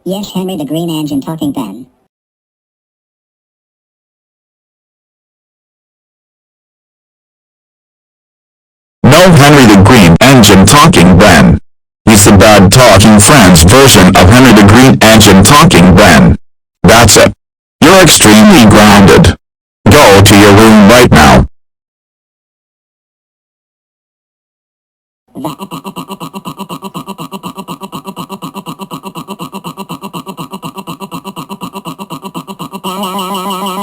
Yes, Henry the Green Engine talking Ben. No, Henry the Green Engine talking Ben. He's the bad talking Friends version of Henry the Green Engine talking Ben. That's it. You're extremely grounded. Go to your room right now. La la la la la.